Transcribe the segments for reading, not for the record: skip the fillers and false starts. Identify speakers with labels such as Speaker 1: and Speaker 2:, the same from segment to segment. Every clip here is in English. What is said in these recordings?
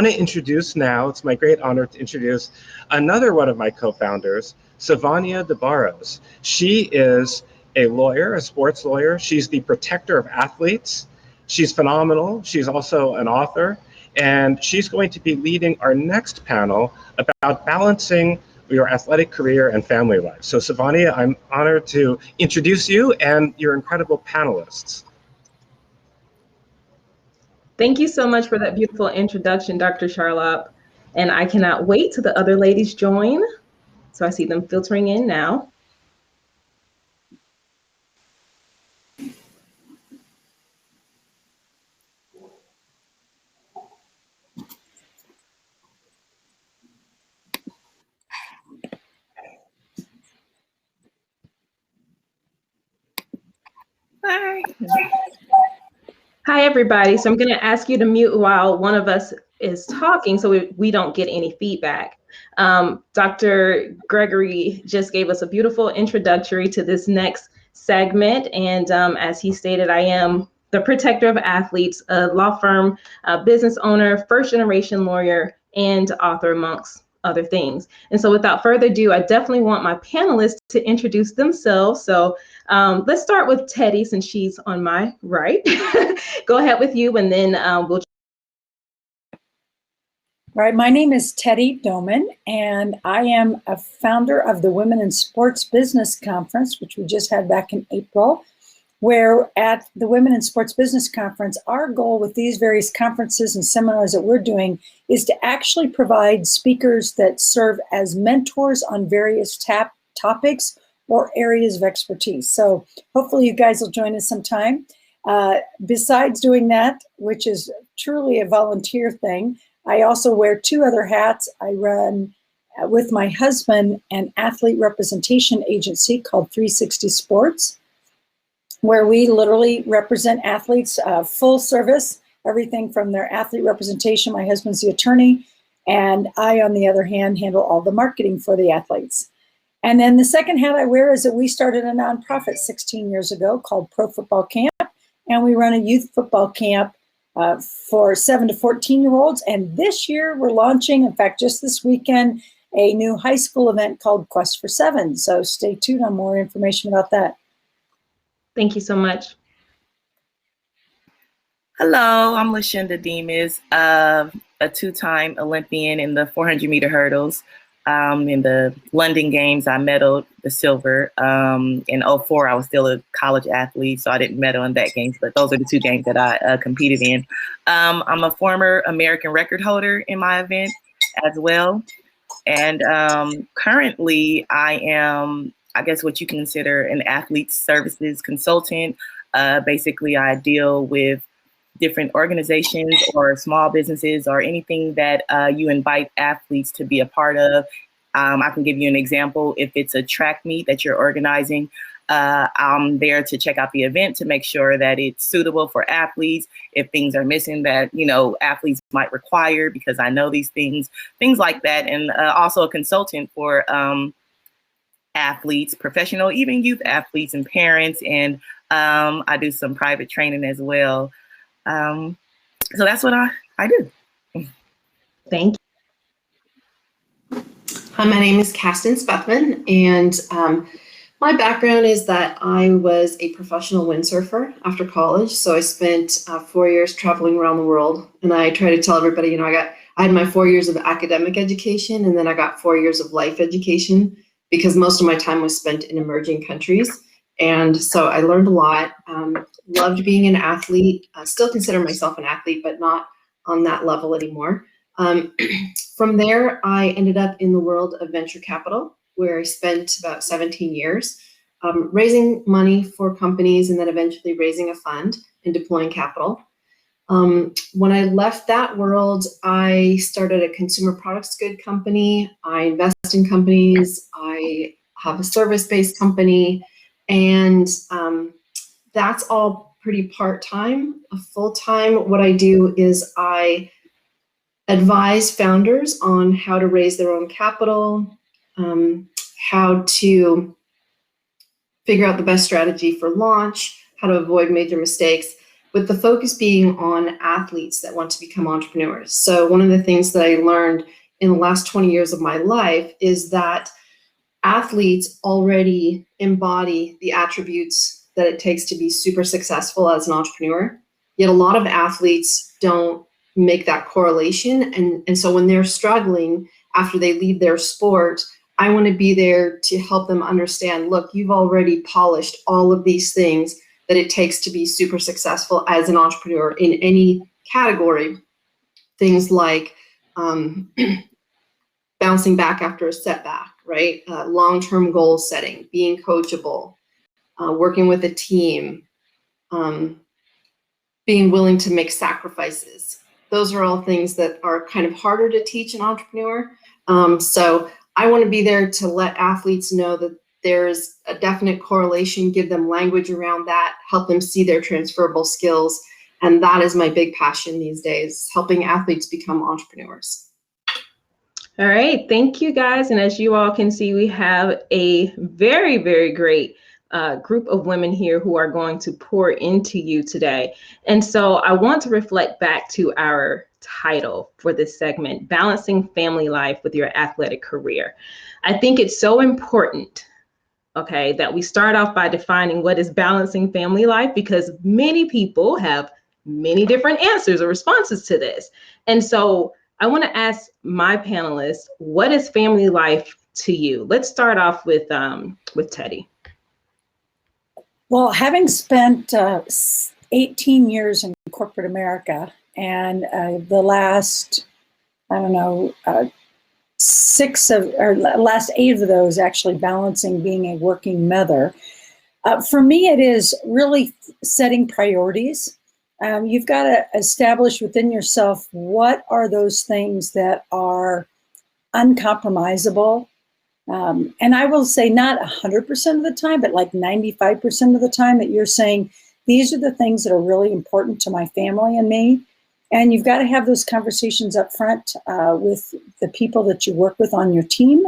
Speaker 1: want to introduce now, it's my great honor to introduce another one of my co-founders, Sivonnia DeBarros. She is a lawyer, a sports lawyer. She's the protector of athletes. She's phenomenal. She's also an author, and she's going to be leading our next panel about balancing your athletic career and family life. So Sivonnia, I'm honored to introduce you and your incredible panelists.
Speaker 2: Thank you so much for that beautiful introduction, Dr. Charlotte. And I cannot wait till the other ladies join. So I see them filtering in now. Hi, everybody. So I'm going to ask you to mute while one of us is talking so we don't get any feedback. Dr. Gregory just gave us a beautiful introductory to this next segment. And as he stated, I am the protector of athletes, a law firm, business owner, first generation lawyer, and author amongst other things. And so without further ado, I definitely want my panelists to introduce themselves. So let's start with Teddi, since she's on my right. Go ahead with you, and then we'll.
Speaker 3: All right, my name is Teddi Domann, and I am a founder of the Women in Sports Business Conference, which we just had back in April, where at the Women in Sports Business Conference, our goal with these various conferences and seminars that we're doing is to actually provide speakers that serve as mentors on various topics or areas of expertise. So hopefully you guys will join us sometime. Besides doing that, which is truly a volunteer thing, I also wear two other hats. I run with my husband an athlete representation agency called 360 Sports, where we literally represent athletes full service, everything from their athlete representation. My husband's the attorney, and I, on the other hand, handle all the marketing for the athletes. And then the second hat I wear is that we started a nonprofit 16 years ago called Pro Football Camp, and we run a youth football camp for 7 to 14-year-olds. And this year we're launching, in fact, just this weekend, a new high school event called Quest for Seven. So stay tuned on more information about that.
Speaker 2: Thank you so much.
Speaker 4: Hello, I'm Lashinda Demus, a two-time Olympian in the 400-meter hurdles. In the London Games, I medaled the silver. In 2004, I was still a college athlete, so I didn't medal in that games, but those are the two games that I competed in. I'm a former American record holder in my event as well. And currently, I am, I guess, what you consider an athlete services consultant. Basically, I deal with different organizations or small businesses or anything that you invite athletes to be a part of. I can give you an example. If it's a track meet that you're organizing, I'm there to check out the event to make sure that it's suitable for athletes. If things are missing that, you know, athletes might require, because I know these things like that. And also a consultant for athletes, professional, even youth athletes and parents. And I do some private training as well. So that's what I do.
Speaker 2: Thank you.
Speaker 5: Hi, my name is Kasten Spethmann, and my background is that I was a professional windsurfer after college. So I spent 4 years traveling around the world, and I try to tell everybody, you know, I had my 4 years of academic education, and then I got 4 years of life education, because most of my time was spent in emerging countries. And so I learned a lot, loved being an athlete, still consider myself an athlete, but not on that level anymore. From there, I ended up in the world of venture capital, where I spent about 17 years raising money for companies and then eventually raising a fund and deploying capital. When I left that world, I started a consumer products good company. I invest in companies. I have a service-based company. And that's all pretty part-time. Full-time, what I do is I advise founders on how to raise their own capital, how to figure out the best strategy for launch, how to avoid major mistakes. with the focus being on athletes that want to become entrepreneurs. So one of the things that I learned in the last 20 years of my life is that athletes already embody the attributes that it takes to be super successful as an entrepreneur. Yet a lot of athletes don't make that correlation. And so when they're struggling after they leave their sport, I want to be there to help them understand, look, you've already polished all of these things that it takes to be super successful as an entrepreneur in any category. Things like bouncing back after a setback, right? Long-term goal setting, being coachable, working with a team, being willing to make sacrifices. Those are all things that are kind of harder to teach an entrepreneur. So I want to be there to let athletes know that there's a definite correlation, give them language around that, help them see their transferable skills. And that is my big passion these days, helping athletes become entrepreneurs.
Speaker 2: All right, thank you guys. And as you all can see, we have a very, very great group of women here who are going to pour into you today. And so I want to reflect back to our title for this segment, Balancing Family Life with Your Athletic Career. I think it's so important, okay, that we start off by defining what is balancing family life, because many people have many different answers or responses to this. And so I want to ask my panelists, what is family life to you? Let's start off with Teddi.
Speaker 3: Well, having spent 18 years in corporate America and the last, last 8 of those actually balancing being a working mother, for me, it is really setting priorities. You've got to establish within yourself what are those things that are uncompromisable. And I will say not 100% of the time, but like 95% of the time that you're saying, these are the things that are really important to my family and me. And you've got to have those conversations up front with the people that you work with on your team,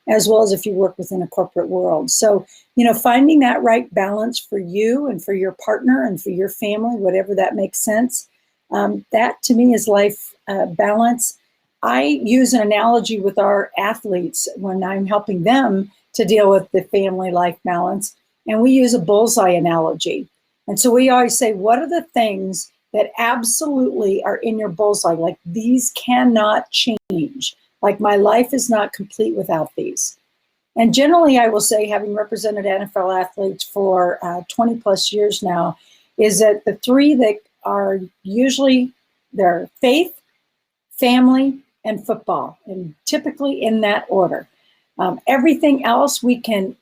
Speaker 3: as well as if you work within a corporate world. So, finding that right balance for you and for your partner and for your family, whatever that makes sense, that to me is life balance. I use an analogy with our athletes when I'm helping them to deal with the family life balance, and we use a bullseye analogy. And so we always say, what are the things that absolutely are in your bullseye? Like, these cannot change. Like, my life is not complete without these. And generally, I will say, having represented NFL athletes for 20 plus years now, is that the 3 that are usually their faith, family, and football, and typically in that order. Everything else we can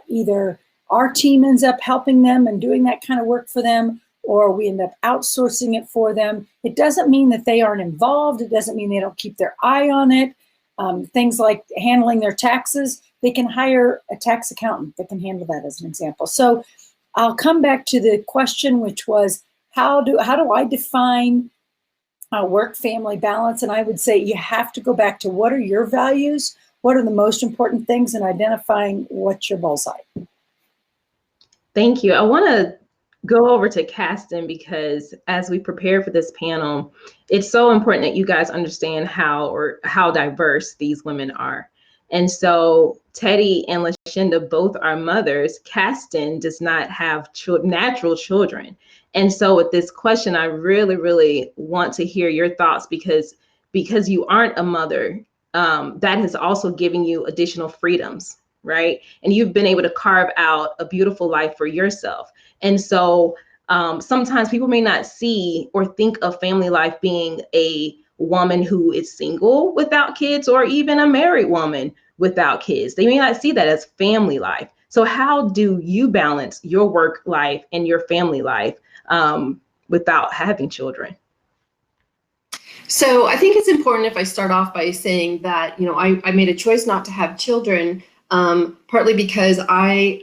Speaker 3: either our team ends up helping them and doing that kind of work for them, or we end up outsourcing it for them. It doesn't mean that they aren't involved. It doesn't mean they don't keep their eye on it. Things like handling their taxes, they can hire a tax accountant that can handle that, as an example. So I'll come back to the question, which was, how do I define work-family balance? And I would say you have to go back to, what are your values? What are the most important things, and identifying what's your bullseye.
Speaker 2: Thank you. I want to go over to Kasten, because as we prepare for this panel, it's so important that you guys understand how diverse these women are. And so Teddi and Lashinda both are mothers. Kasten does not have natural children. And so with this question, I really, really want to hear your thoughts, because you aren't a mother, that has also given you additional freedoms, right? And you've been able to carve out a beautiful life for yourself. And so sometimes people may not see or think of family life being a woman who is single without kids, or even a married woman without kids. They may not see that as family life. So how do you balance your work life and your family life without having children?
Speaker 5: So I think it's important if I start off by saying that, I made a choice not to have children, partly because I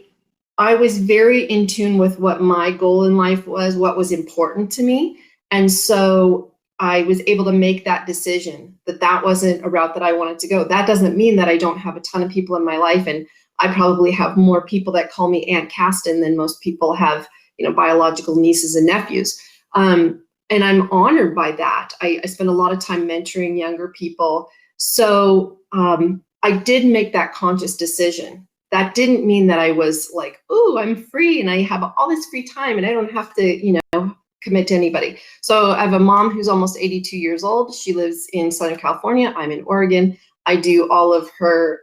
Speaker 5: was very in tune with what my goal in life was, what was important to me. And so I was able to make that decision that wasn't a route that I wanted to go. That doesn't mean that I don't have a ton of people in my life. And I probably have more people that call me Aunt Kasten than most people have, biological nieces and nephews. And I'm honored by that. I spend a lot of time mentoring younger people. So I did make that conscious decision. That didn't mean that I was like, oh, I'm free and I have all this free time and I don't have to, commit to anybody. So I have a mom who's almost 82 years old. She lives in Southern California. I'm in Oregon. I do all of her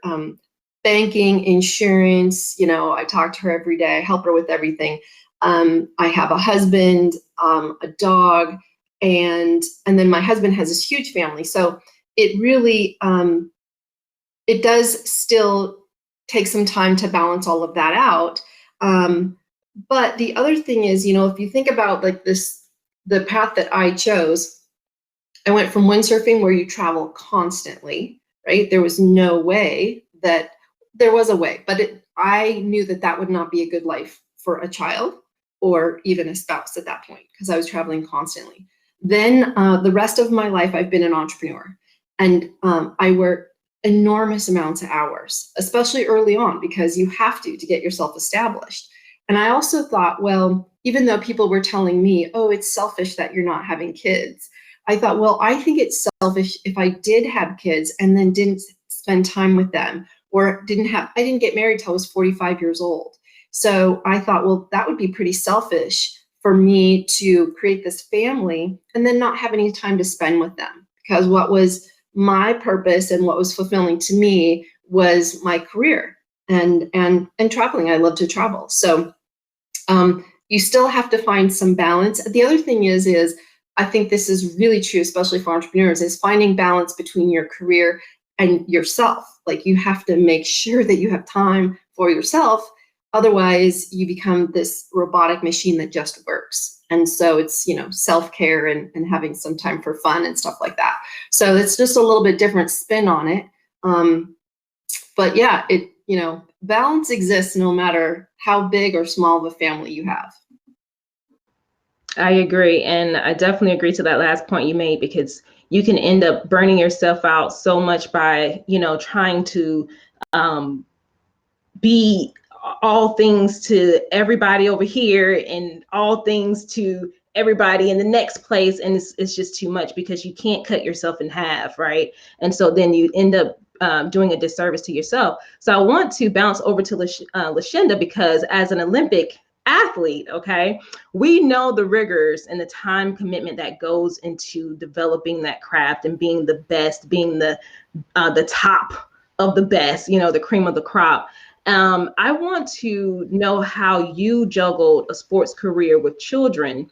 Speaker 5: banking, insurance. I talk to her every day. I help her with everything. I have a husband, a dog, and then my husband has this huge family. So it really, it does still take some time to balance all of that out. But the other thing is, if you think about like the path that I chose, I went from windsurfing where you travel constantly, right? There was no way that there was a way, but I knew that would not be a good life for a child or even a spouse at that point, because I was traveling constantly. Then the rest of my life, I've been an entrepreneur, and I work enormous amounts of hours, especially early on, because you have to get yourself established. And I also thought, well, even though people were telling me, oh, it's selfish that you're not having kids, I thought, well, I think it's selfish if I did have kids and then didn't spend time with them, or I didn't get married till I was 45 years old. So I thought, well, that would be pretty selfish for me to create this family and then not have any time to spend with them, because what was my purpose and what was fulfilling to me was my career and traveling. I love to travel. So you still have to find some balance. The other thing is I think this is really true, especially for entrepreneurs, is finding balance between your career and yourself. Like, you have to make sure that you have time for yourself. Otherwise, you become this robotic machine that just works. And so it's, self-care and having some time for fun and stuff like that. So it's just a little bit different spin on it. But yeah, balance exists no matter how big or small of a family you have.
Speaker 2: I agree. And I definitely agree to that last point you made, because you can end up burning yourself out so much by, trying to be all things to everybody over here and all things to everybody in the next place. And it's just too much, because you can't cut yourself in half, right? And so then you end up doing a disservice to yourself. So I want to bounce over to Lashinda, because as an Olympic athlete, okay, we know the rigors and the time commitment that goes into developing that craft and being the best, being the top of the best, the cream of the crop. I want to know how you juggled a sports career with children,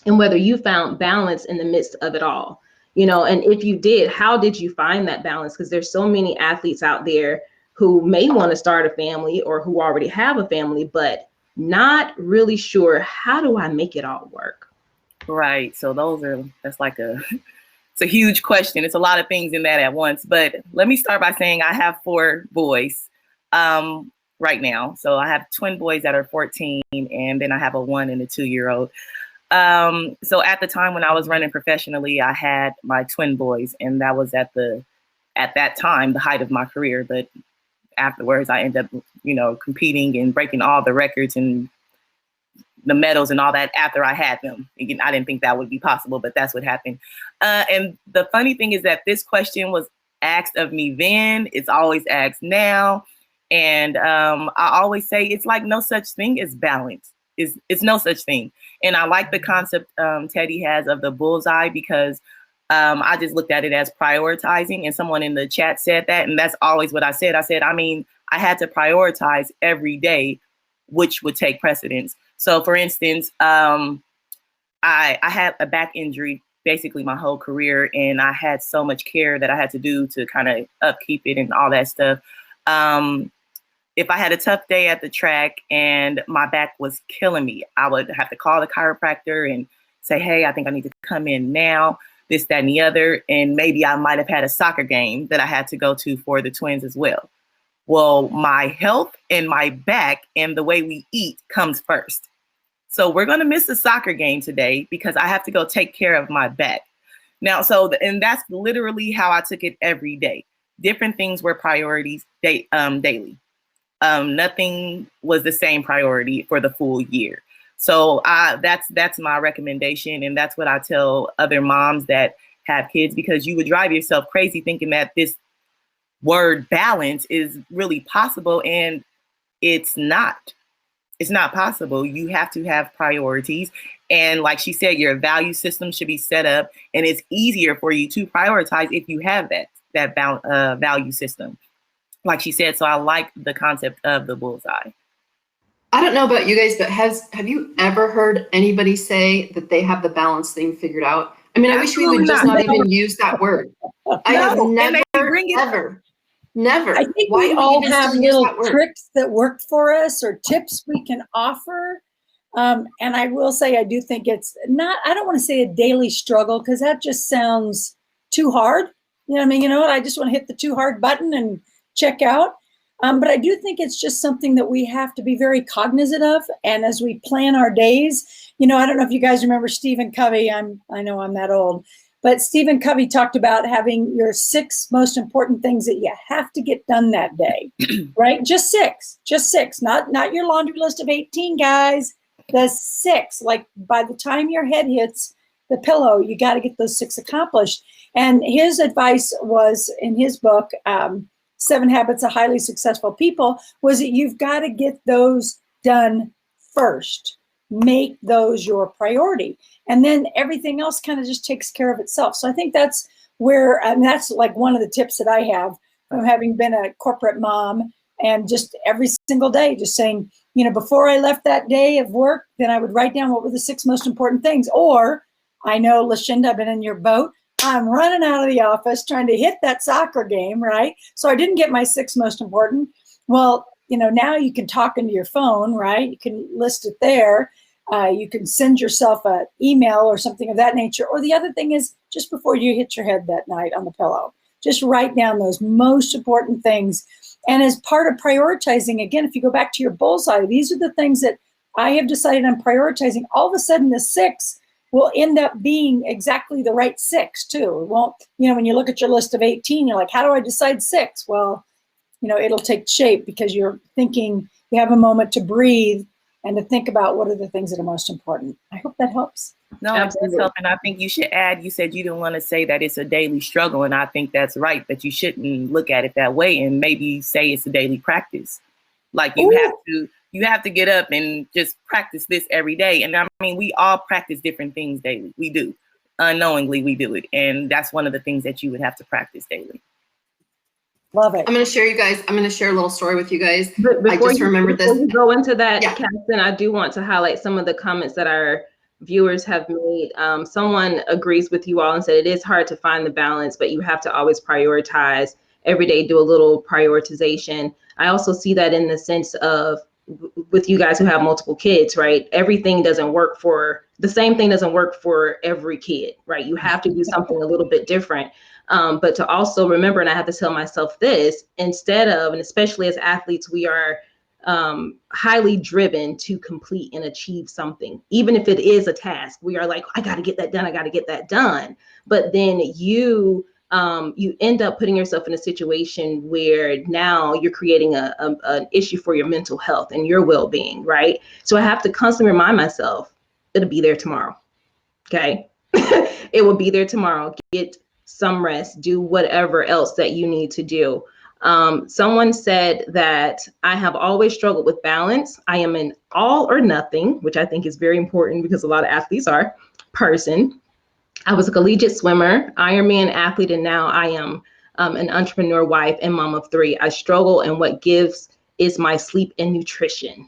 Speaker 2: and whether you found balance in the midst of it all. And if you did, how did you find that balance? Because there's so many athletes out there who may want to start a family or who already have a family, but not really sure, how do I make it all work?
Speaker 4: Right. So that's like it's a huge question. It's a lot of things in that at once. But let me start by saying I have 4 boys right now. So I have twin boys that are 14, and then I have a 1 and a 2-year-old. So at the time when I was running professionally, I had my twin boys, and that was at that time, the height of my career. But afterwards, I ended up, competing and breaking all the records and the medals and all that after I had them. Again, I didn't think that would be possible, but that's what happened. And the funny thing is that this question was asked of me then. It's always asked now. And I always say it's like no such thing as balance. It's no such thing. And I like the concept Teddi has of the bullseye, because I just looked at it as prioritizing, and someone in the chat said that, and that's always what I said. I said, I had to prioritize every day, which would take precedence. So for instance, I had a back injury basically my whole career, and I had so much care that I had to do to kind of upkeep it and all that stuff. If I had a tough day at the track and my back was killing me, I would have to call the chiropractor and say, hey, I think I need to come in now, this, that, and the other. And maybe I might have had a soccer game that I had to go to for the twins as well. Well, my health and my back and the way we eat comes first. So we're going to miss the soccer game today because I have to go take care of my back. Now, and that's literally how I took it every day. Different things were priorities daily. Nothing was the same priority for the full year. So that's my recommendation. And that's what I tell other moms that have kids, because you would drive yourself crazy thinking that this word balance is really possible. And it's not. It's not possible. You have to have priorities. And like she said, your value system should be set up, and it's easier for you to prioritize if you have that value system. Like she said, so I like the concept of the bullseye.
Speaker 5: I don't know about you guys, but have you ever heard anybody say that they have the balance thing figured out? I mean, I wish we would just not even use that word. I have never.
Speaker 3: I think we all have little tricks that work for us or tips we can offer. And I will say, I do think it's not, I don't want to say a daily struggle, because that just sounds too hard. You know what I mean? You know what? I just want to hit the too hard button and check out. But I do think it's just something that we have to be very cognizant of. And as we plan our days, you know, I don't know if you guys remember Stephen Covey. I know I'm that old. But Stephen Covey talked about having your 6 most important things that you have to get done that day, right? Just six, not your laundry list of 18 guys, the 6. Like by the time your head hits the pillow, you got to get those 6 accomplished. And his advice was in his book, 7 Habits of Highly Successful People, was that you've got to get those done first. Make those your priority. And then everything else kind of just takes care of itself. So I think that's where, and that's like one of the tips that I have from having been a corporate mom, and just every single day, just saying, you know, before I left that day of work, then I would write down what were the 6 most important things. Or I know, Lashinda, I've been in your boat. I'm running out of the office trying to hit that soccer game, right? So I didn't get my 6 most important. Well, you know, now you can talk into your phone, right? You can list it there. You can send yourself an email or something of that nature. Or the other thing is, just before you hit your head that night on the pillow, just write down those most important things. And as part of prioritizing, again, if you go back to your bullseye, these are the things that I have decided I'm prioritizing. All of a sudden, the 6 will end up being exactly the right 6 too. It won't, you know, when you look at your list of 18, you're like, how do I decide 6? Well, you know, it'll take shape because you're thinking, you have a moment to breathe and to think about what are the things that are most important. I hope that helps.
Speaker 4: No, it does help. And I think you should add, you said you didn't want to say that it's a daily struggle. And I think that's right, that you shouldn't look at it that way, and maybe say it's a daily practice. Like you have to get up and just practice this every day. And I mean, we all practice different things daily. We do. Unknowingly, we do it. And that's one of the things that you would have to practice daily.
Speaker 3: Love it.
Speaker 5: I'm going to share a little story with you guys.
Speaker 2: I just remembered this. Before you go into that,
Speaker 5: yeah.
Speaker 2: Kasten, I do want to highlight some of the comments that our viewers have made. Someone agrees with you all and said it is hard to find the balance, but you have to always prioritize. Every day, do a little prioritization. I also see that in the sense of, with you guys who have multiple kids, right? Everything doesn't work for, the same thing doesn't work for every kid, right? You have to do something a little bit different. But to also remember, and I have to tell myself this, instead of, and especially as athletes, we are highly driven to complete and achieve something. Even if it is a task, we are like, I got to get that done. I got to get that done. But then you end up putting yourself in a situation where now you're creating an issue for your mental health and your well-being, right? So I have to constantly remind myself, it'll be there tomorrow. Okay. It will be there tomorrow. Get some rest, do whatever else that you need to do. Someone said that I have always struggled with balance. I am an all or nothing, which I think is very important because a lot of athletes are, person. I was a collegiate swimmer, Ironman athlete, and now I am an entrepreneur, wife, and mom of 3. I struggle, and what gives is my sleep and nutrition.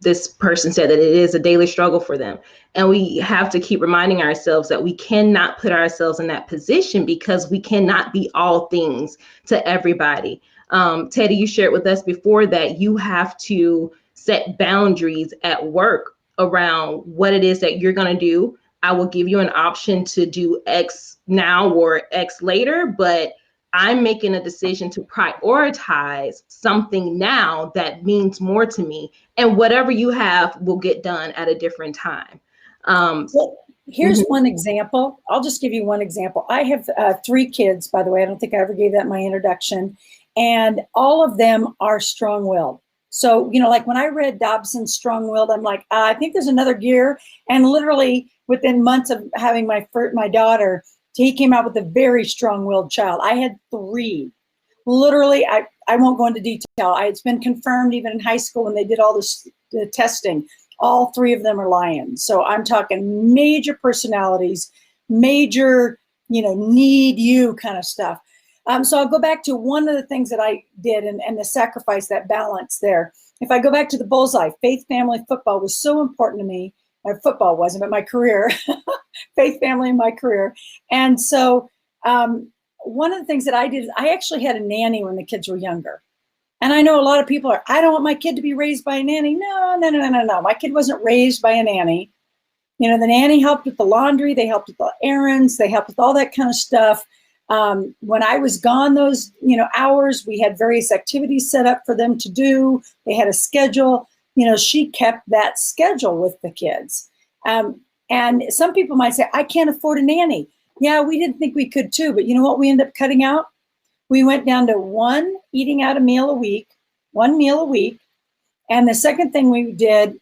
Speaker 2: This person said that it is a daily struggle for them. And we have to keep reminding ourselves that we cannot put ourselves in that position because we cannot be all things to everybody. Teddi, you shared with us before that you have to set boundaries at work around what it is that you're going to do. I will give you an option to do X now or X later, but I'm making a decision to prioritize something now that means more to me, and whatever you have will get done at a different time.
Speaker 3: Well, here's one example. I'll just give you one example. I have 3 kids, by the way. I don't think I ever gave that in my introduction. And all of them are strong-willed. So, like when I read Dobson's Strong-Willed, I'm like, I think there's another gear. And literally within months of having my daughter, he came out with a very strong-willed child. I had 3. Literally, I won't go into detail. It's been confirmed even in high school when they did all the testing. All 3 of them are lions. So I'm talking major personalities, major, need you kind of stuff. So I'll go back to one of the things that I did and the sacrifice, that balance there. If I go back to the bullseye, faith, family, football was so important to me. Football wasn't, but my career, faith, family, and my career. And so one of the things that I did is I actually had a nanny when the kids were younger. And I know a lot of people I don't want my kid to be raised by a nanny. No. My kid wasn't raised by a nanny. The nanny helped with the laundry. They helped with the errands. They helped with all that kind of stuff. When I was gone those, hours, we had various activities set up for them to do. They had a schedule. She kept that schedule with the kids. And some people might say, I can't afford a nanny. Yeah, we didn't think we could too. But you know what we ended up cutting out? We went down to 1 eating out a meal a week, 1 meal a week. And the second thing we did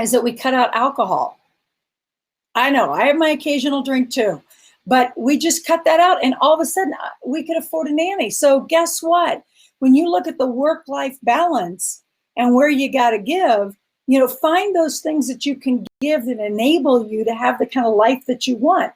Speaker 3: is that we cut out alcohol. I know, I have my occasional drink too. But we just cut that out, and all of a sudden we could afford a nanny. So guess what? When you look at the work-life balance and where you got to give, find those things that you can give that enable you to have the kind of life that you want.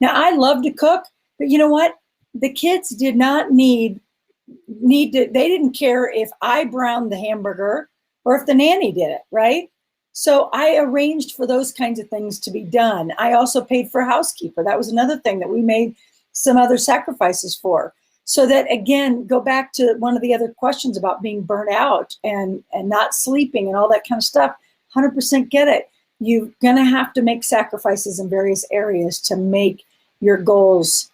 Speaker 3: Now, I love to cook, but you know what? The kids did not need to, they didn't care if I browned the hamburger or if the nanny did it, right? So I arranged for those kinds of things to be done. I also paid for a housekeeper. That was another thing that we made some other sacrifices for. So that, again, go back to one of the other questions about being burnt out and not sleeping and all that kind of stuff. 100% get it. You're going to have to make sacrifices in various areas to make your goals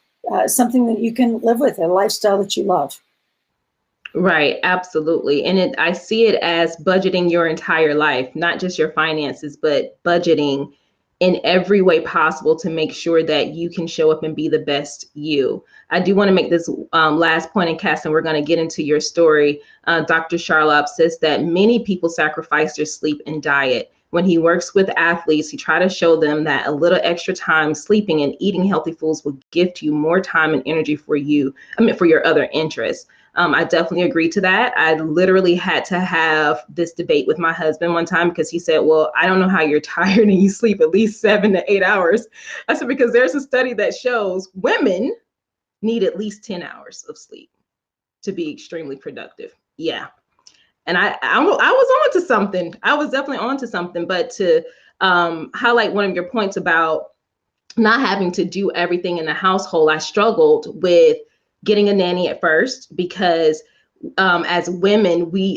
Speaker 3: something that you can live with, a lifestyle that you love.
Speaker 2: Right, absolutely. And I see it as budgeting your entire life, not just your finances, but budgeting in every way possible to make sure that you can show up and be the best you. I do want to make this last point, and Kasten, we're going to get into your story. Dr. Charlop says that many people sacrifice their sleep and diet. When he works with athletes, he tries to show them that a little extra time sleeping and eating healthy foods will gift you more time and energy for your other interests. I definitely agree to that. I literally had to have this debate with my husband one time because he said, well, I don't know how you're tired and you sleep at least 7 to 8 hours. I said, because there's a study that shows women need at least 10 hours of sleep to be extremely productive. Yeah. And I was on to something. I was definitely on to something. But to highlight one of your points about not having to do everything in the household, I struggled with getting a nanny at first because as women, we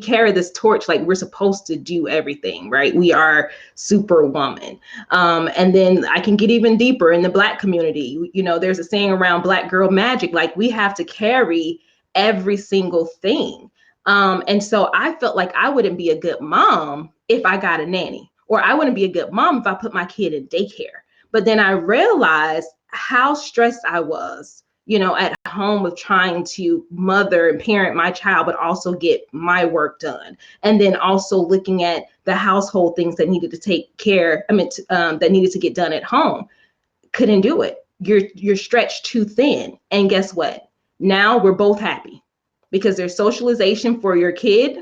Speaker 2: carry this torch like we're supposed to do everything, right? We are superwoman. And then I can get even deeper in the Black community. There's a saying around Black girl magic, like we have to carry every single thing. And so I felt like I wouldn't be a good mom if I got a nanny, or I wouldn't be a good mom if I put my kid in daycare. But then I realized how stressed I was, at home with trying to mother and parent my child, but also get my work done. And then also looking at the household things that needed to that needed to get done at home. Couldn't do it. You're stretched too thin. And guess what? Now we're both happy because there's socialization for your kid.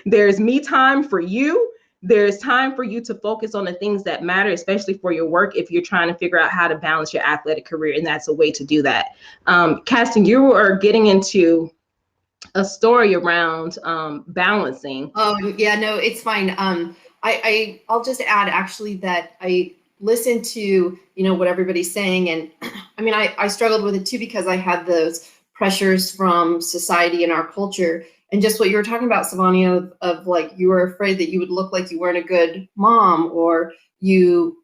Speaker 2: There's me time for you. There's time for you to focus on the things that matter, especially for your work, if you're trying to figure out how to balance your athletic career. And that's a way to do that. Kasten, you are getting into a story around balancing.
Speaker 5: Oh, yeah, no, it's fine. I'll just add actually that I listened to, what everybody's saying. And I struggled with it too, because I had those pressures from society and our culture. And just what you were talking about, Sivonnia, of like, you were afraid that you would look like you weren't a good mom, or you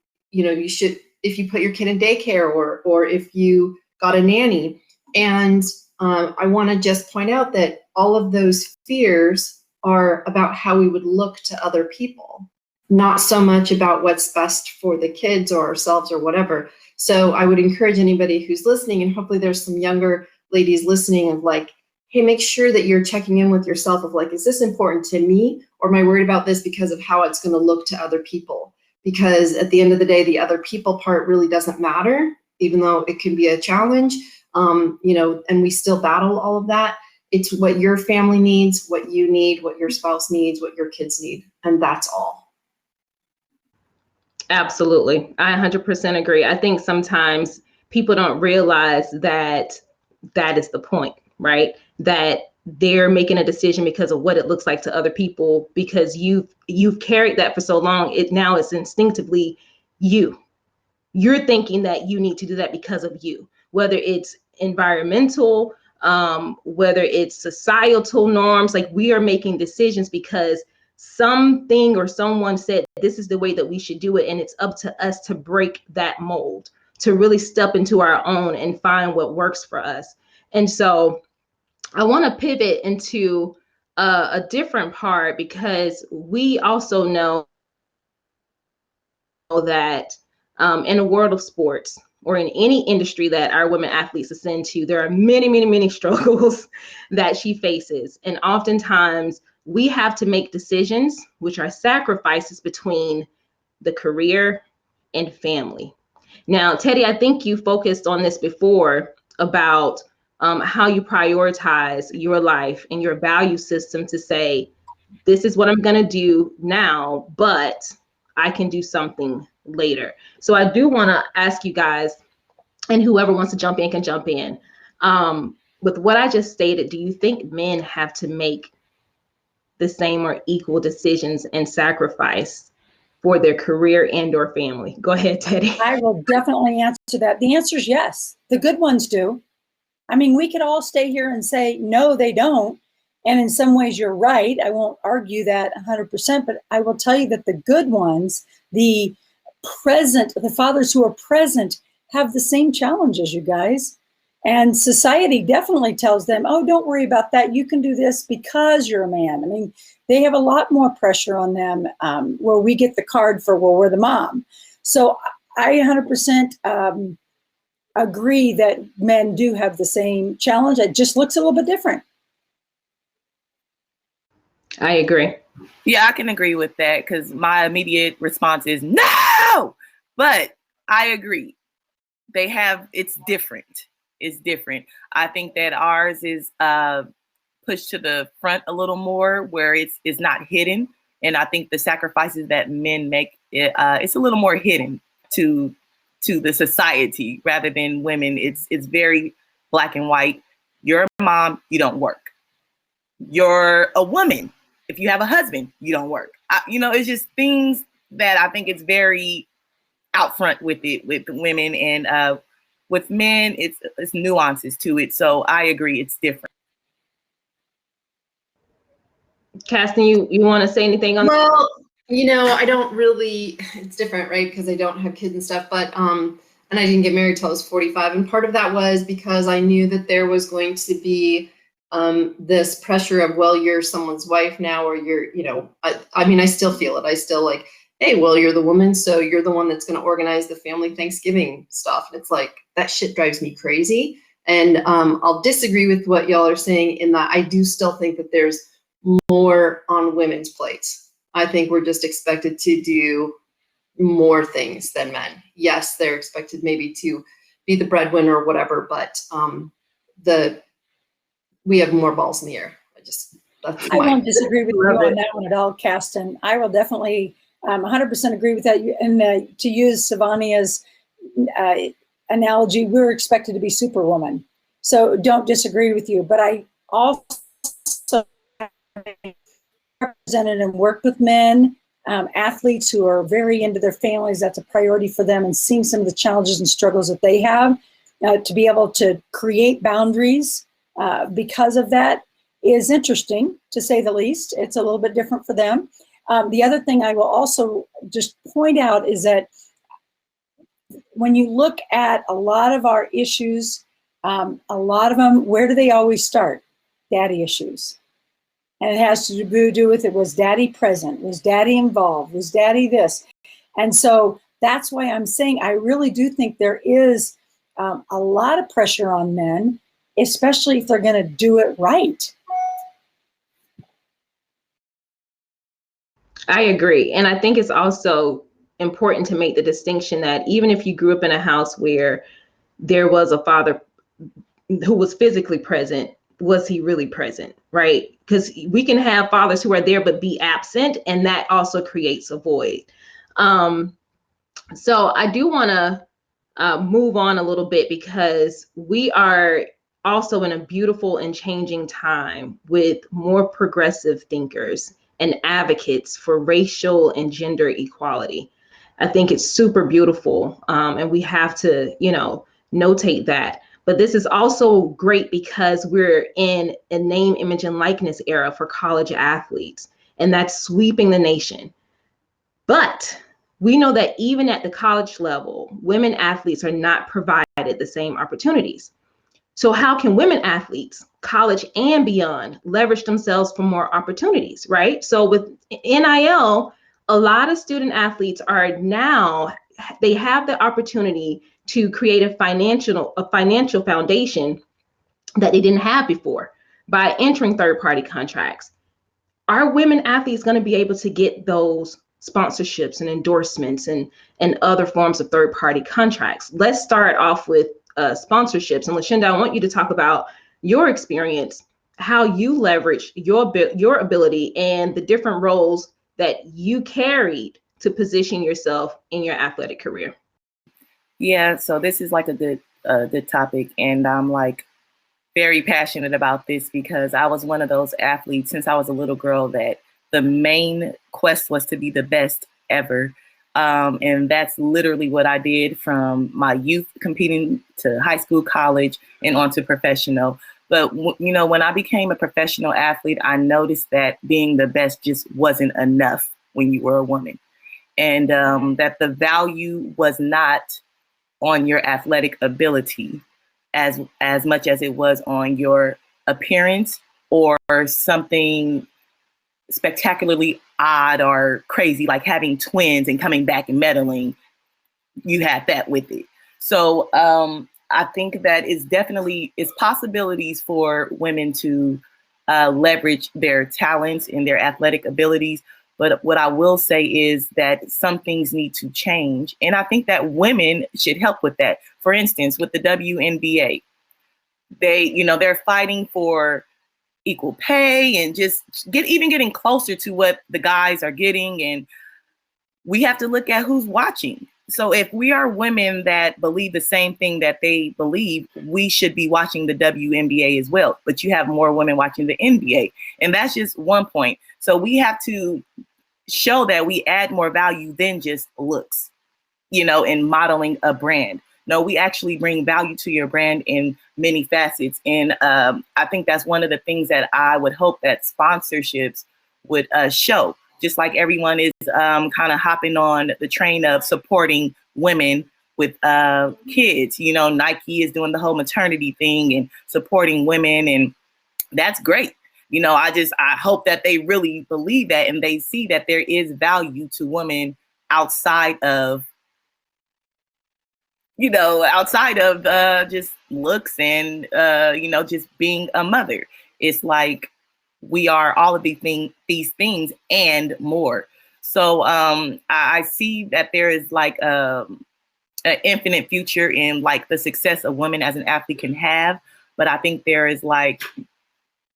Speaker 5: should, if you put your kid in daycare, or if you got a nanny. And I want to just point out that all of those fears are about how we would look to other people, not so much about what's best for the kids or ourselves or whatever. So I would encourage anybody who's listening, and hopefully there's some younger ladies listening, of like, hey, make sure that you're checking in with yourself of like, is this important to me, or am I worried about this because of how it's going to look to other people? Because at the end of the day, the other people part really doesn't matter, even though it can be a challenge, you know, and we still battle all of that. It's what your family needs, what you need, what your spouse needs, what your kids need, and that's all.
Speaker 2: Absolutely. I 100% agree. I think sometimes people don't realize that that is the point, right? That they're making a decision because of what it looks like to other people, because you've carried that for so long. Now it's instinctively you. You're thinking that you need to do that because of you, whether it's environmental, whether it's societal norms. Like, we are making decisions because something or someone said this is the way that we should do it, and it's up to us to break that mold, to really step into our own and find what works for us. And so I want to pivot into a different part, because we also know that in the world of sports, or in any industry that our women athletes ascend to, there are many, many, many struggles that she faces. And oftentimes we have to make decisions, which are sacrifices between the career and family. Now, Teddi, I think you focused on this before about how you prioritize your life and your value system to say, this is what I'm going to do now, but I can do something later. So I do want to ask you guys, and whoever wants to jump in can jump in. With what I just stated, do you think men have to make the same or equal decisions and sacrifice for their career and or family? Go ahead, Teddi.
Speaker 3: I will definitely answer that. The answer is yes. The good ones do. I mean, we could all stay here and say, no, they don't. And in some ways, you're right. I won't argue that 100%, but I will tell you that the good ones, the fathers who are present, have the same challenges, you guys. And society definitely tells them, oh, don't worry about that. You can do this because you're a man. I mean, they have a lot more pressure on them, where we get the card for, well, we're the mom. So I 100% agree that men do have the same challenge. It just looks a little bit different.
Speaker 2: I agree.
Speaker 4: Yeah, I can agree with that, because my immediate response is no, but I agree. It's different. It's different. I think that ours is pushed to the front a little more, where it's not hidden. And I think the sacrifices that men make, it's a little more hidden to the society rather than women. It's very black and white. You're a mom, you don't work. You're a woman. If you have a husband, you don't work. It's just things that I think it's very out front with it, with women, and with men, it's nuances to it. So I agree, it's different.
Speaker 2: Kasten, you want to say anything on that?
Speaker 5: Well, I don't really, it's different, right? Because I don't have kids and stuff, but, and I didn't get married till I was 45. And part of that was because I knew that there was going to be this pressure of, well, you're someone's wife now, or you're, I mean, I still feel it. I still like, hey, well, you're the woman, so you're the one that's going to organize the family Thanksgiving stuff. And it's like, that shit drives me crazy. And I'll disagree with what y'all are saying, in that I do still think that there's more on women's plates. I think we're just expected to do more things than men. Yes, they're expected maybe to be the breadwinner or whatever, but we have more balls in the air.
Speaker 3: I won't disagree with you on that one at all, Kasten. I will definitely 100% agree with that. And to use Sivonnia's analogy, we're expected to be superwoman. So don't disagree with you. But I also represented and worked with men, athletes who are very into their families. That's a priority for them, and seeing some of the challenges and struggles that they have, to be able to create boundaries because of that is interesting, to say the least. It's a little bit different for them. The other thing I will also just point out is that when you look at a lot of our issues, a lot of them, where do they always start? Daddy issues. And it has to do with, it was daddy present? Was daddy involved? Was daddy this? And so that's why I'm saying I really do think there is a lot of pressure on men especially if they're going to do it right.
Speaker 2: I agree. And I think it's also important to make the distinction that even if you grew up in a house where there was a father who was physically present, was he really present, right? Because we can have fathers who are there but be absent, and that also creates a void. So I do want to move on a little bit, because we are also in a beautiful and changing time with more progressive thinkers and advocates for racial and gender equality. I think it's super beautiful, and we have to, notate that. But this is also great because we're in a name, image, and likeness era for college athletes, and that's sweeping the nation. But we know that even at the college level, women athletes are not provided the same opportunities. So how can women athletes, college and beyond, leverage themselves for more opportunities, right? So with NIL, a lot of student athletes they have the opportunity to create a financial foundation that they didn't have before by entering third-party contracts. Are women athletes going to be able to get those sponsorships and endorsements and other forms of third-party contracts? Let's start off with sponsorships. And Lashinda, I want you to talk about your experience, how you leverage your ability and the different roles that you carried to position yourself in your athletic career.
Speaker 4: Yeah, so this is like a good topic, and I'm like very passionate about this because I was one of those athletes since I was a little girl that the main quest was to be the best ever. And that's literally what I did from my youth competing to high school, college, and on to professional. But, when I became a professional athlete, I noticed that being the best just wasn't enough when you were a woman. And that the value was not on your athletic ability as much as it was on your appearance or something spectacularly odd or crazy, like having twins and coming back and medaling. You had that with it. So I think that it's possibilities for women to leverage their talents and their athletic abilities. But what I will say is that some things need to change. And I think that women should help with that. For instance, with the WNBA, they're fighting for equal pay and just getting closer to what the guys are getting. And we have to look at who's watching. So if we are women that believe the same thing that they believe, we should be watching the WNBA as well. But you have more women watching the NBA. And that's just one point. So we have to show that we add more value than just looks, in modeling a brand. No, we actually bring value to your brand in many facets. And I think that's one of the things that I would hope that sponsorships would show. Just like everyone is kind of hopping on the train of supporting women with kids. Nike is doing the whole maternity thing and supporting women, and that's great. I hope that they really believe that and they see that there is value to women outside of just looks and, just being a mother. It's like we are all of these things and more. So I see that there is like an infinite future in like the success a woman as an athlete can have. But I think there is like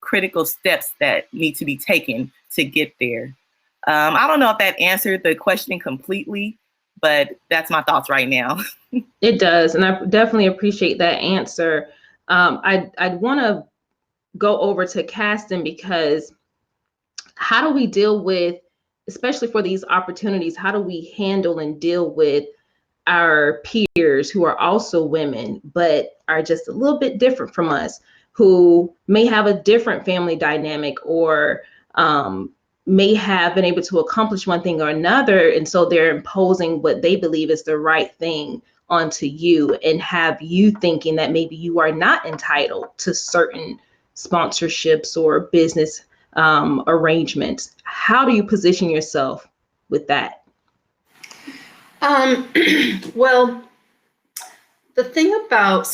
Speaker 4: critical steps that need to be taken to get there. I don't know if that answered the question completely, but that's my thoughts right now.
Speaker 2: It does. And I definitely appreciate that answer. I'd want to go over to Kasten, because how do we deal with, especially for these opportunities, how do we handle and deal with our peers who are also women, but are just a little bit different from us, who may have a different family dynamic or may have been able to accomplish one thing or another. And so they're imposing what they believe is the right thing onto you and have you thinking that maybe you are not entitled to certain sponsorships or business arrangements. How do you position yourself with that?
Speaker 5: Well, The thing about,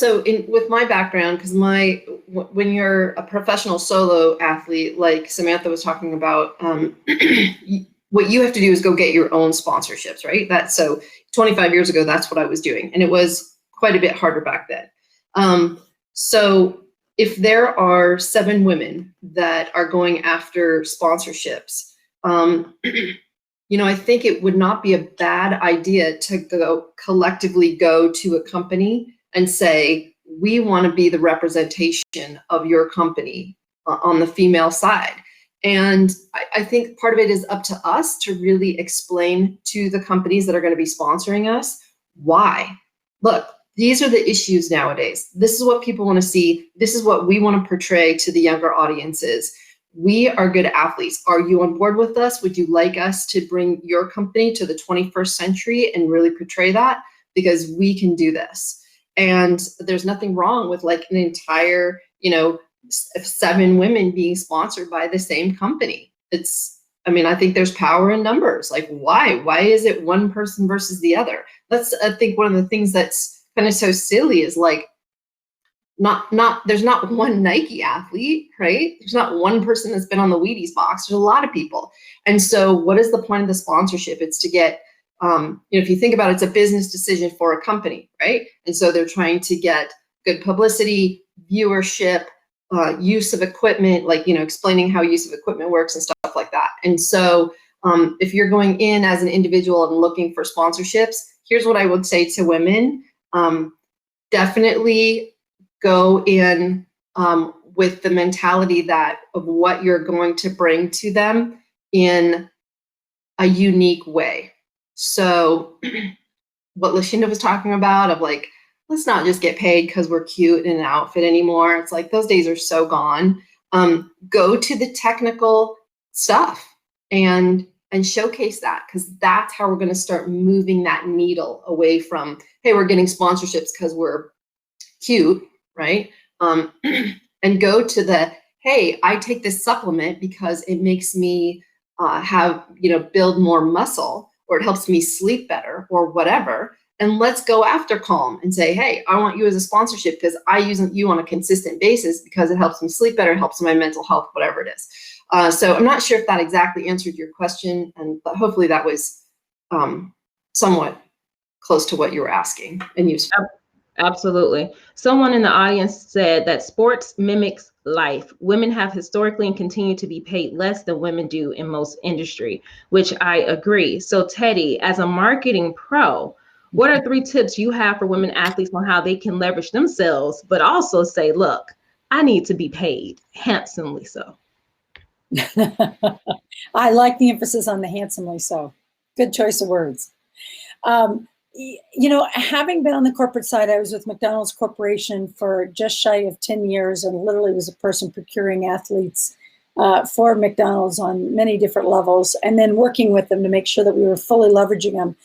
Speaker 5: with my background, because when you're a professional solo athlete, like Samantha was talking about, what you have to do is go get your own sponsorships, right? 25 years ago, that's what I was doing. And it was quite a bit harder back then. So if there are 7 women that are going after sponsorships, I think it would not be a bad idea to collectively go to a company and say, we want to be the representation of your company on the female side. And I think part of it is up to us to really explain to the companies that are going to be sponsoring us why. Look, these are the issues nowadays. This is what people want to see. This is what we want to portray to the younger audiences. We are good athletes. Are you on board with us? Would you like us to bring your company to the 21st century and really portray that? Because we can do this. And there's nothing wrong with like an entire, 7 women being sponsored by the same company. I think there's power in numbers. Like, why? Why is it one person versus the other? I think one of the things that's kind of so silly is like, there's not one Nike athlete, right? There's not one person that's been on the Wheaties box. There's a lot of people. And so what is the point of the sponsorship? It's to get, if you think about it, it's a business decision for a company, right? And so they're trying to get good publicity, viewership, use of equipment, like, explaining how use of equipment works and stuff like that. And so if you're going in as an individual and looking for sponsorships, here's what I would say to women. Definitely go in with the mentality of what you're going to bring to them in a unique way. So what Lashinda was talking about of like, let's not just get paid because we're cute in an outfit anymore. It's like those days are so gone. Go to the technical stuff and showcase that, because that's how we're going to start moving that needle away from, hey, we're getting sponsorships because we're cute, right? And go to the, hey, I take this supplement because it makes me build more muscle, or it helps me sleep better, or whatever. And let's go after Calm and say, hey, I want you as a sponsorship because I use you on a consistent basis because it helps me sleep better, it helps my mental health, whatever it is. So I'm not sure if that exactly answered your question, but hopefully that was somewhat close to what you were asking and useful.
Speaker 2: Absolutely. Someone in the audience said that sports mimics life. Women have historically and continue to be paid less than women do in most industry, which I agree. So Teddi, as a marketing pro, what are 3 tips you have for women athletes on how they can leverage themselves, but also say, look, I need to be paid handsomely so?
Speaker 3: I like the emphasis on the handsomely so. Good choice of words. Having been on the corporate side, I was with McDonald's Corporation for just shy of 10 years and literally was a person procuring athletes for McDonald's on many different levels, and then working with them to make sure that we were fully leveraging them.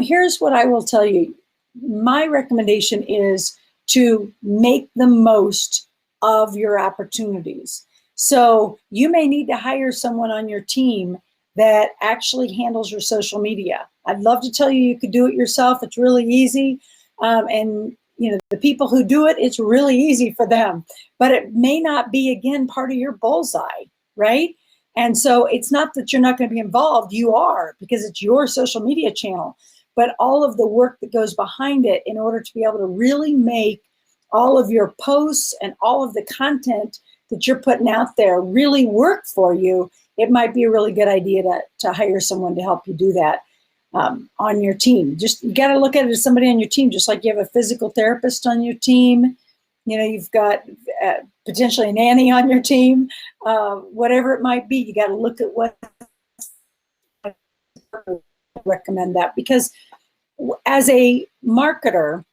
Speaker 3: Here's what I will tell you. My recommendation is to make the most of your opportunities. So you may need to hire someone on your team that actually handles your social media. I'd love to tell you you could do it yourself. It's really easy. And the people who do it, it's really easy for them. But it may not be, again, part of your bullseye, right? And so it's not that you're not going to be involved. You are, because it's your social media channel. But all of the work that goes behind it in order to be able to really make all of your posts and all of the content that you're putting out there really work for you, it might be a really good idea to hire someone to help you do that on your team. Just, you got to look at it as somebody on your team, just like you have a physical therapist on your team. You've got potentially a nanny on your team, whatever it might be. You got to look at what I recommend that, because as a marketer,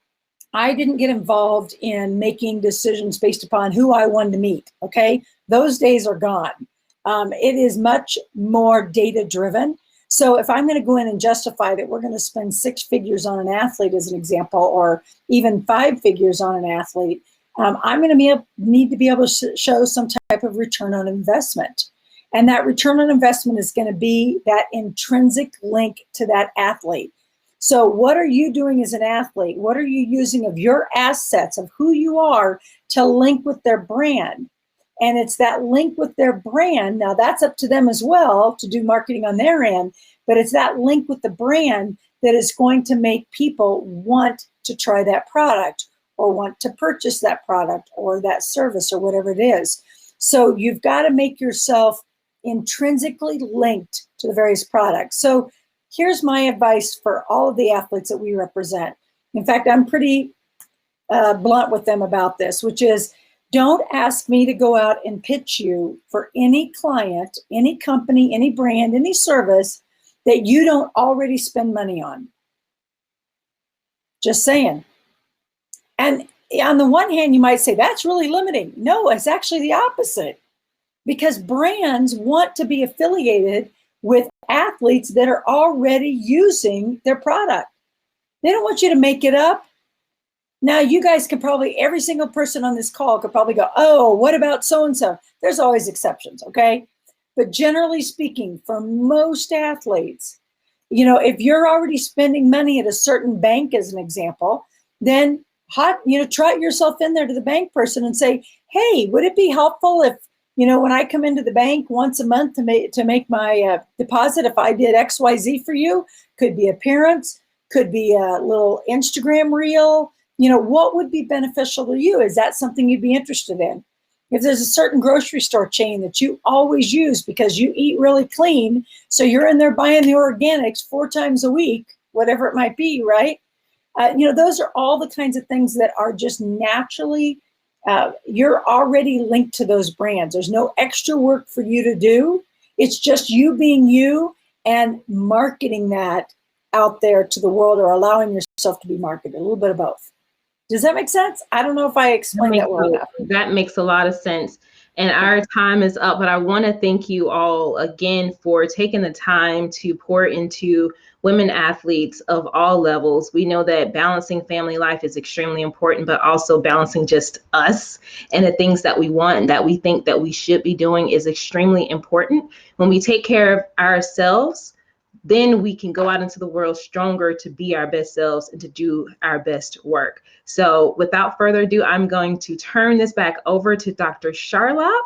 Speaker 3: I didn't get involved in making decisions based upon who I wanted to meet. Okay, those days are gone. It is much more data driven. So if I'm going to go in and justify that we're going to spend 6 figures on an athlete, as an example, or even 5 figures on an athlete, I'm going to need to be able to show some type of return on investment. And that return on investment is going to be that intrinsic link to that athlete. So what are you doing as an athlete? What are you using of your assets, of who you are, to link with their brand? And it's that link with their brand. Now that's up to them as well to do marketing on their end, but it's that link with the brand that is going to make people want to try that product or want to purchase that product or that service or whatever it is. So you've got to make yourself intrinsically linked to the various products. So here's my advice for all of the athletes that we represent. In fact, I'm pretty blunt with them about this, which is, don't ask me to go out and pitch you for any client, any company, any brand, any service that you don't already spend money on. Just saying. And on the one hand, you might say that's really limiting. No, it's actually the opposite, because brands want to be affiliated with athletes that are already using their product. They don't want you to make it up. Now, you guys could probably, every single person on this call could probably go, oh, what about so-and-so? There's always exceptions, okay? But generally speaking, for most athletes, if you're already spending money at a certain bank, as an example, then trot yourself in there to the bank person and say, hey, would it be helpful if, when I come into the bank once a month to make my deposit, if I did XYZ for you? Could be appearance, could be a little Instagram reel. What would be beneficial to you? Is that something you'd be interested in? If there's a certain grocery store chain that you always use because you eat really clean, so you're in there buying the organics 4 times a week, whatever it might be, right? Those are all the kinds of things that are just naturally, you're already linked to those brands. There's no extra work for you to do. It's just you being you and marketing that out there to the world, or allowing yourself to be marketed, a little bit of both. Does that make sense? I don't know if I explained that well enough.
Speaker 2: That makes a lot of sense. And our time is up, but I want to thank you all again for taking the time to pour into women athletes of all levels. We know that balancing family life is extremely important, but also balancing just us and the things that we want and that we think that we should be doing is extremely important. When we take care of ourselves, then we can go out into the world stronger to be our best selves and to do our best work. So without further ado, I'm going to turn this back over to Dr. Charlop.